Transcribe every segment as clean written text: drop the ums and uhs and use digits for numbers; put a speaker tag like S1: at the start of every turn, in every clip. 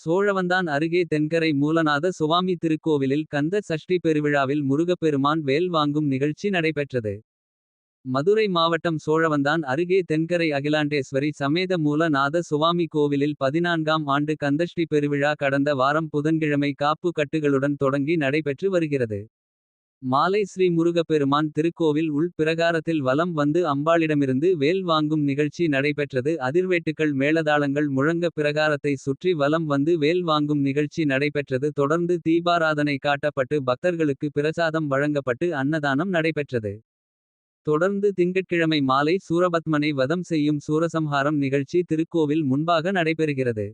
S1: சோழவந்தான் அருகே தென்கரை மூலநாத சுவாமி திருக்கோவிலில் கந்த சஷ்டி பெருவிழாவில் முருகப்பெருமான் வேல் வாங்கும் நிகழ்ச்சி நடைபெற்றது. மதுரை மாவட்டம் சோழவந்தான் அருகே தென்கரை அகிலாண்டேஸ்வரி சமேத மூலநாத சுவாமி கோவிலில் 14ஆம் ஆண்டு கந்தஷ்டி பெருவிழா கடந்த வாரம் புதன்கிழமை காப்பு கட்டுகளுடன் தொடங்கி நடைபெற்று வருகிறது. மாலை ஸ்ரீ முருகப்பெருமான் திருக்கோவில் உள் பிரகாரத்தில் வலம் வந்து அம்பாளிடமிருந்து வேல் வாங்கும் நிகழ்ச்சி நடைபெற்றது. அதிர்வேட்டுக்கள் மேளதாளங்கள் முழங்க பிரகாரத்தை சுற்றி வலம் வந்து வேல் வாங்கும் நிகழ்ச்சி நடைபெற்றது. தொடர்ந்து தீபாராதனை காட்டப்பட்டு பக்தர்களுக்கு பிரசாதம் வழங்கப்பட்டு அன்னதானம் நடைபெற்றது. தொடர்ந்து திங்கட்கிழமை மாலை சூரபத்மனை வதம் செய்யும் சூரசம்ஹாரம் நிகழ்ச்சி திருக்கோவில் முன்பாக நடைபெறுகிறது.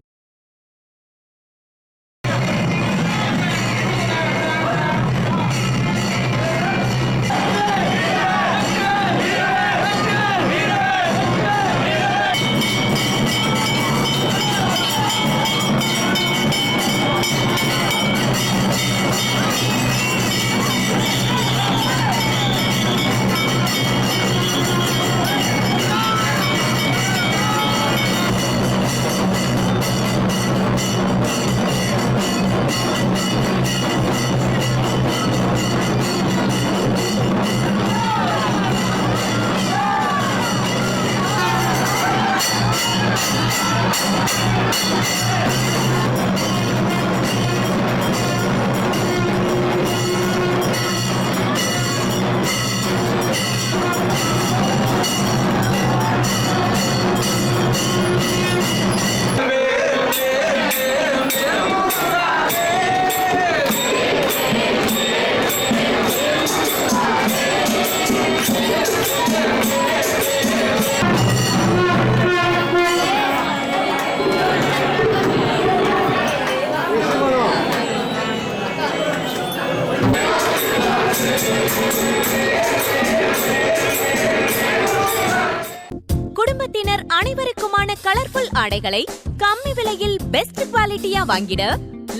S2: குடும்பத்தினர் அனைவருக்குமான கலர்ஃபுல் ஆடைகளை கம்மி விலையில் பெஸ்ட் குவாலிட்டியா வாங்கிட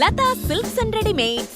S2: லதா சில்க்ஸ் அண்ட் ரெடிமேட்ஸ்.